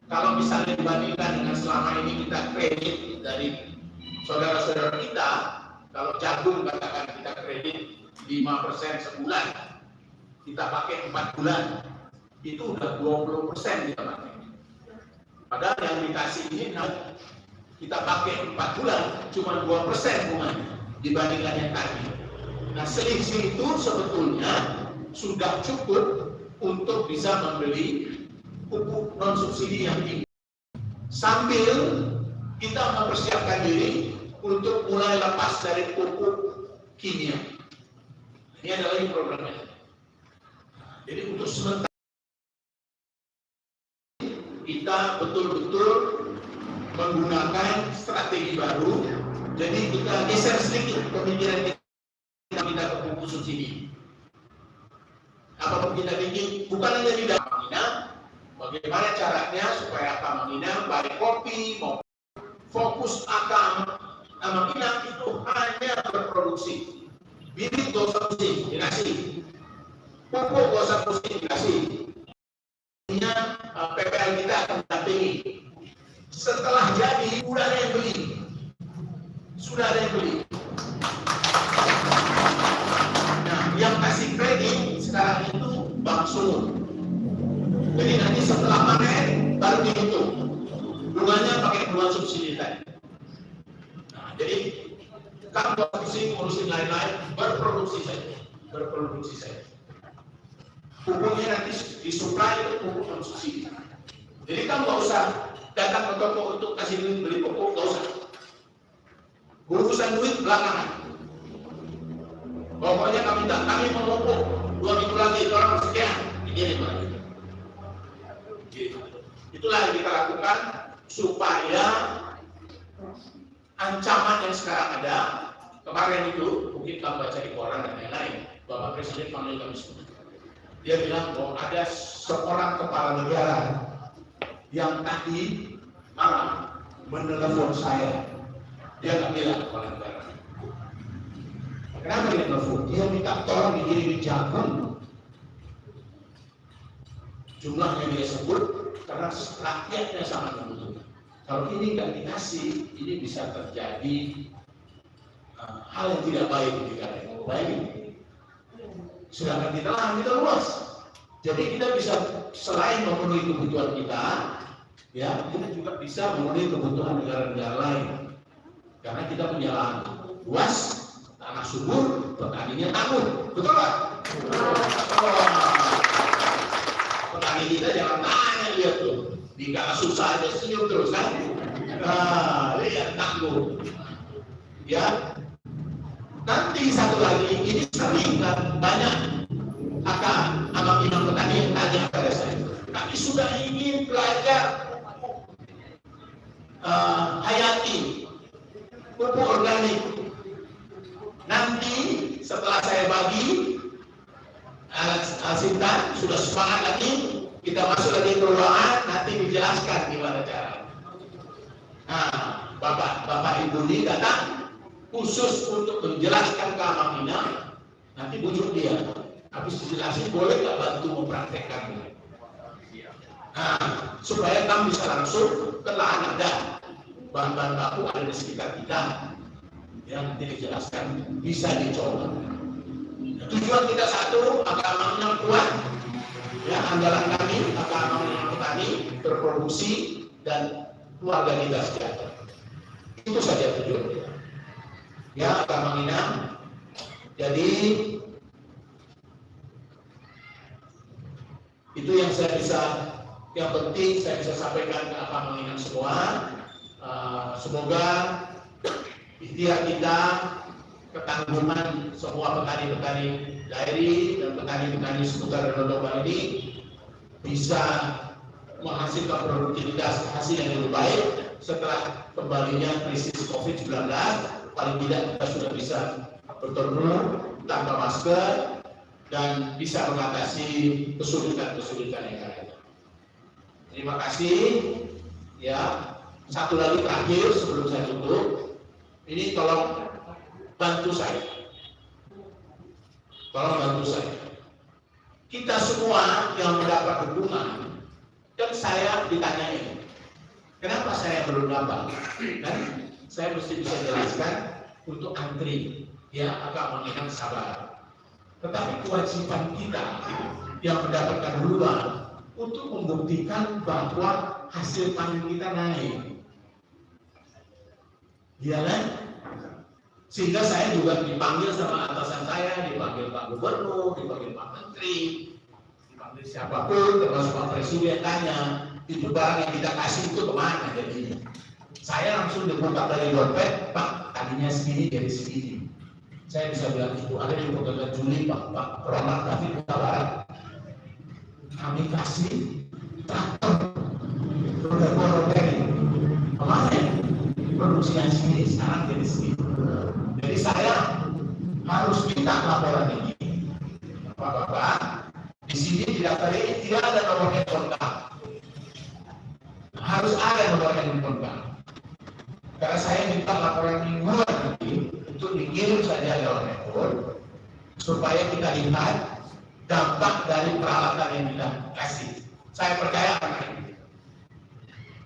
Kalau misalnya dibandingkan dengan selama ini kita kredit dari saudara-saudara kita, kalau jagung katakan kita kredit 5% sebulan, kita pakai 4 bulan, itu udah 20% kita pakai. Padahal yang dikasih ini kita pakai 4 bulan, cuma 2% bunganya dibandingkan yang tadi. Nah, selisih itu sebetulnya sudah cukup untuk bisa membeli pupuk non subsidi yang tinggi. Sambil kita mempersiapkan diri untuk mulai lepas dari pupuk kimia. Ini adalah programnya. Jadi untuk sementara kita betul-betul menggunakan strategi baru. Jadi kita geser sedikit pemikiran kita pindah ke pupuk subsidi. Apapun kita bikin, bukan hanya di Kamangina, bagaimana caranya supaya Kamangina baik kopi maupun fokus Kamangina itu hanya berproduksi. Bibit gak usah pusing, dikasih. Pupuk gak usah pusing, dikasih. PPL kita akan mendampingi. Setelah jadi, sudah ada yang beli. Sudah ada yang beli. Nah, yang kasih kredit sekarang itu Bank Sumut. Jadi nanti setelah panen baru dihitung. Bunganya pakai bunga subsidi tadi. Nah, jadi kamu ngurusin lain-lain, berproduksi saja. Berproduksi saja. Pupuknya nanti disuplai itu pupuk non subsidi. Jadi kamu nggak usah datang ke toko untuk kasih duit beli pupuk, nggak usah. Urusan duit belakangan. Pokoknya kami mau pupuk 2 minggu lagi itu orang sekian, ini lagi. Itulah yang kita lakukan supaya ancaman yang sekarang ada. Kemarin itu mungkin kamu baca di koran dan lain-lain, Bapak Presiden panggil kami semua. Dia bilang bahwa ada seorang kepala negara yang tadi malam menelepon saya. Dia nggak bilang kepala negara. Kenapa dia telepon? Dia minta tolong dikirimin jagung. Jumlahnya dia sebut karena rakyatnya sangat membutuhkan. Kalau ini nggak dikasih, ini bisa terjadi hal yang tidak baik di negara ini. Baik. Sedangkan kita lahan kita luas. Jadi kita bisa selain memenuhi kebutuhan kita, ya kita juga bisa memenuhi kebutuhan negara-negara lain. Karena kita punya lahan luas, tanah subur, petaninya tangguh, betul nggak? Petani kita jangan tanya lihat tuh, di kala susah aja senyum terus kan? Nah, lihat tangguh, ya. Nanti satu lagi, ini sering kan banyak abang-abang petani yang tanya pada saya. Kami sudah ingin belajar hayati pupuk organik. Nanti setelah saya bagi Sinta sudah semangat lagi, kita masuk lagi ke ruangan, nanti dijelaskan gimana cara. Nah, Bapak Ibu ini datang khusus untuk menjelaskan ke Kamangina, nanti bujuk dia. Habis dijelasin, boleh nggak bantu mempraktekkan? Nah, supaya kamu bisa langsung ke lahan ada, bahan-bahan baku ada di sekitar kita, yang nanti dijelaskan, bisa dicoba. Tujuan kita satu, agar Kamangina kuat, ya andalan kami, agar Kamangina petani berproduksi dan keluarga kita sejahtera. Itu saja tujuan kita. Ya, Kamangina. Jadi itu yang yang penting saya bisa sampaikan ke Kamangina semua. Semoga ikhtiar kita, ketangguhan semua petani-petani daerah dan petani-petani seputar Danau Toba ini bisa menghasilkan produktivitas hasil yang lebih baik setelah kembalinya krisis COVID-19. Paling tidak kita sudah bisa bertemu tanpa masker dan bisa mengatasi kesulitan-kesulitan yang ada. Terima kasih. Ya, satu lagi terakhir sebelum saya tutup, ini tolong bantu saya. Tolong bantu saya. Kita semua yang mendapat dukungan, dan saya ditanyain, Kenapa saya belum nambah? Kan saya mesti bisa jelaskan untuk antri, ya agak mengingat sabar. Tetapi kewajiban kita yang mendapatkan duluan untuk membuktikan bahwa hasil panen kita naik. Iya kan? Sehingga saya juga dipanggil sama atasan saya, dipanggil Pak Gubernur, dipanggil Pak Menteri, dipanggil siapapun, termasuk Pak Presiden tanya, itu barang yang kita kasih itu kemana jadinya? Saya langsung dibuka dari dompet, Pak, tadinya segini jadi segini. Saya bisa bilang itu ada di Pegawai Juli, Pak Roman David Barat. Kami kasih traktor, roda-roda kemarin produksinya segini, sekarang jadi segini. Jadi saya harus minta laporan ini. Bapak-bapak, di sini di daftar ini tidak ada nomor handphone bank. Harus ada nomor handphone bank. Karena saya minta laporan mingguan nanti untuk dikirim saja lewat handphone supaya kita lihat dampak dari peralatan yang kita kasih. Saya percaya karena ini.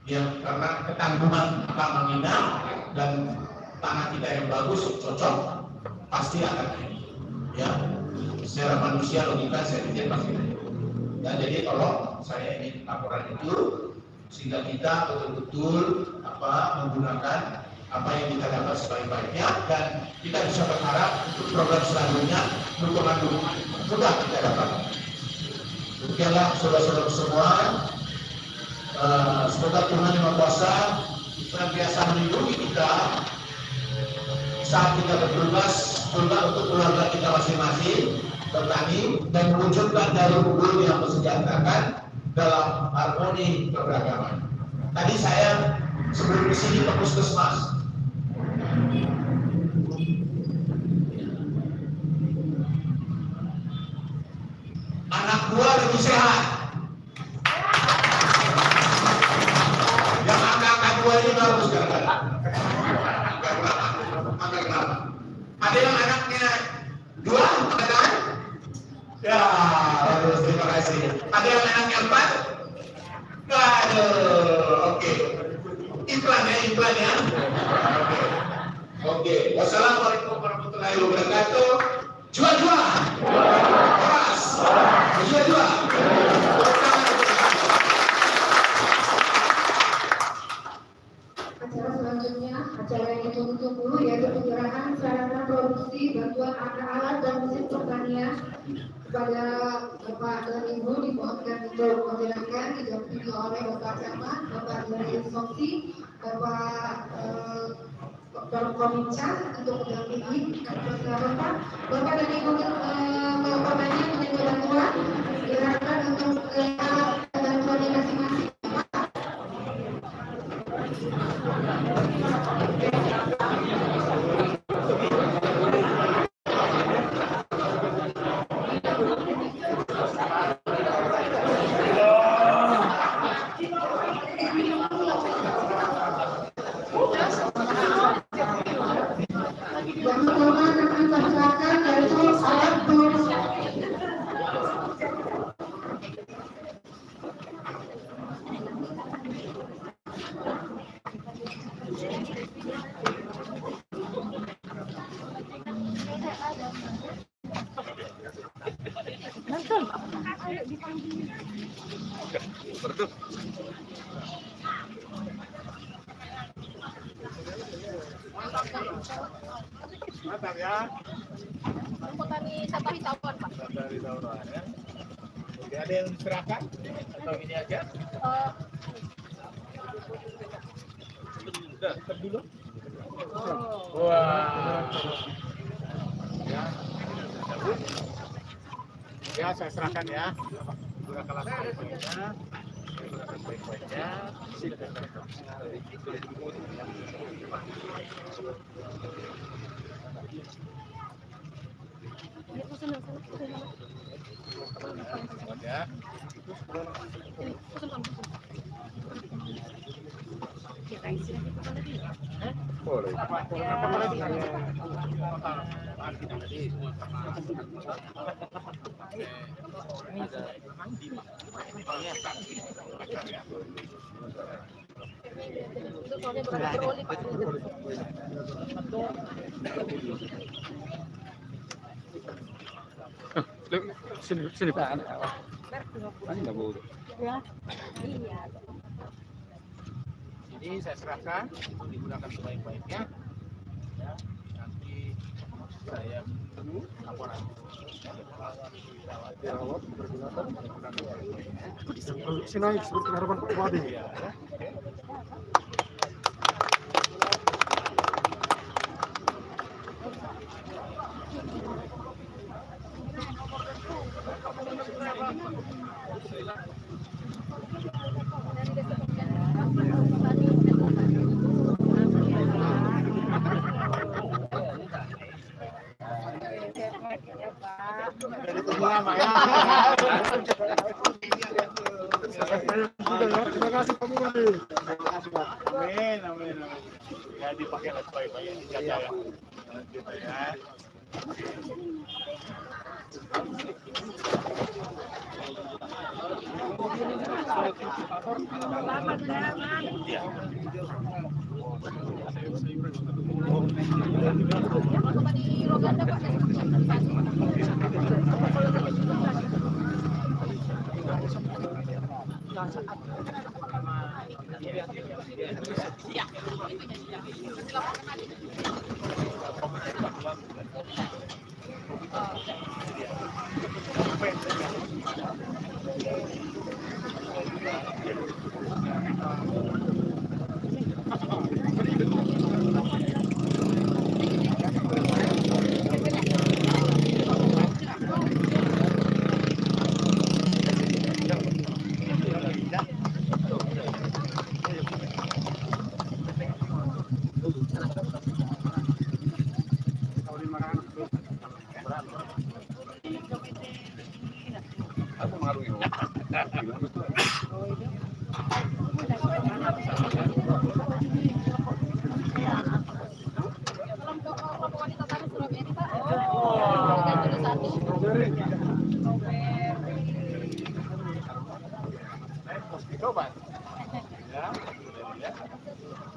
Ya, karena ketangguhan akan menginap dan tanah kita yang bagus, cocok, pasti akan naik. Ya, secara manusia logika saya pikir pasti naik. Ya, jadi kalau saya ingin laporan itu sehingga kita betul-betul menggunakan apa yang kita dapat sebaik-baiknya dan kita bisa berharap untuk program selanjutnya dukungan-dukungan sudah kita dapat. Demikianlah saudara-saudara semua. Semoga Tuhan Yang Maha Kuasa senantiasa melindungi kita saat kita bertugas juga untuk keluarga kita masing-masing bertani dan mewujudkan Darul Ulum yang mensejahterakan dalam harmoni keberagaman. Tadi saya sebelum di sini ke puskesmas. Anak buah lebih sehat. Yang angka-angka dua ini bagus kan? Ada yang anaknya dua, kan? Ya, bagus, terima kasih. Ada yang anaknya empat? Aduh, oke. Iklan ya. Oke. Wassalamualaikum warahmatullahi wabarakatuh. Jual. Keras. Jual. Acara selanjutnya, acara yang ditunggu-tunggu yaitu penyerahan sarana produksi bantuan alat dan mesin pertanian kepada Bapak dan Ibu. Dimohonkan untuk menjelaskan didampingi oleh Bapak Camat, Bapak dari Soksi, Bapak Kominca untuk mendampingi. Bapak dan Ibu bapaknya menerima bantuan, silakan untuk bantuannya masing-masing. Mantap ya. Petani Sabah Tawon, Pak. Dari Tauran ya. Oke, ada yang diserahkan atau ini aja? Sudah, dulu. Wah. Ya, saya serahkan ya. Gunakan langsung. Baik-baiknya. Ya. Boleh. Soalnya beroli Pak. Sini Pak. Ini nggak boleh. Ya. Iya. Ini saya serahkan untuk digunakan sebaik-baiknya. Ya, nanti saya laporan. Sini seperti harapan Pak Bupati. Terima kasih Pak Bupati. Amin, amin, amin. Ya dipakai lah sebaik-baiknya, dijaga ya. Gitu ya. Di Roganda Pak. Coba. Ya.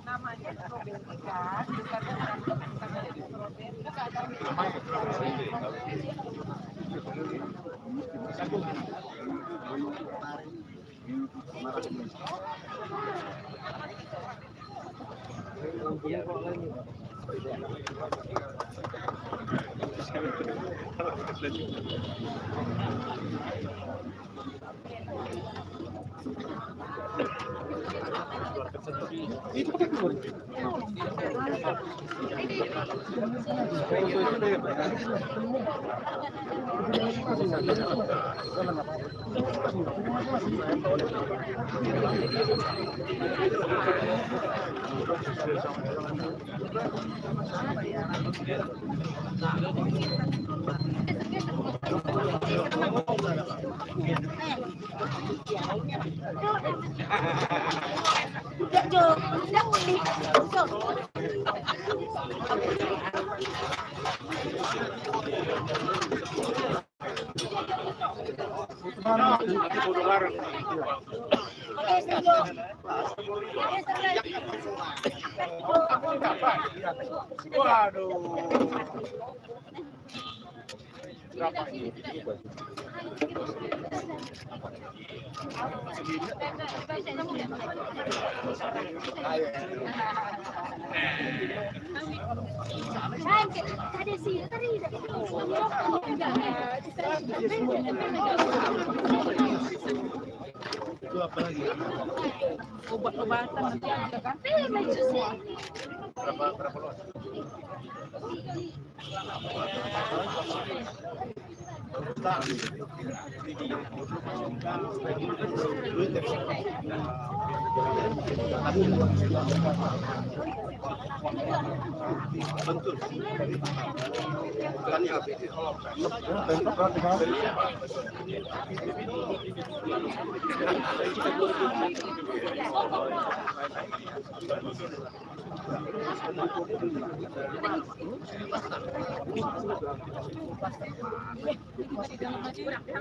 Namanya strawberry kan, bukan Itu pakai keluar. Waduh. Berapa ini? Itu apa lagi? obat-obatan nanti ada kan? Berapa luas?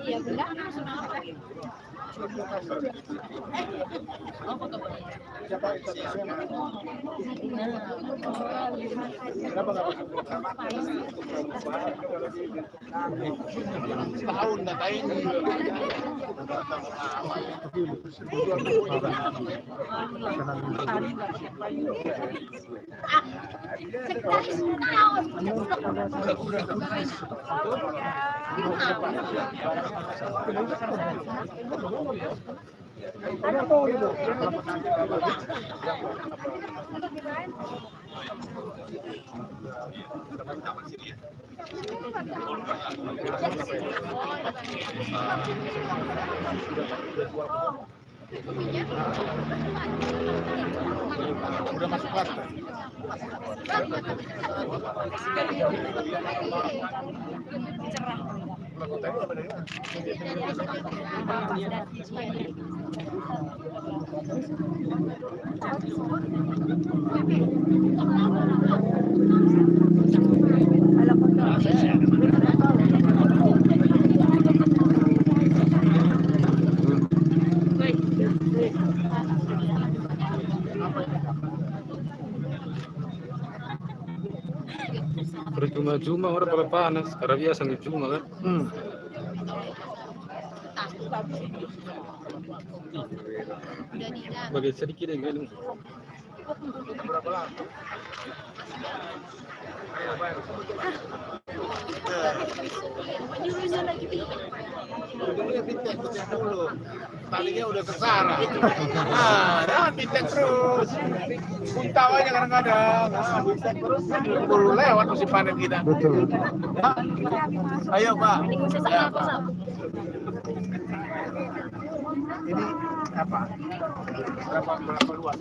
Iya benar. Tahun na tayo. Udah masuk kelas. Berjuma-juma orang pada panas, karena biasa nih cuma kan. Bagi sedikit yang minum. Talinya udah kesana. Nah, pitek terus. Puntau aja kadang-kadang. Pitek terus. Buru lewat musim panen kita. Betul. Ayo Pak. Ya, Pak. Ini apa? Berapa luas?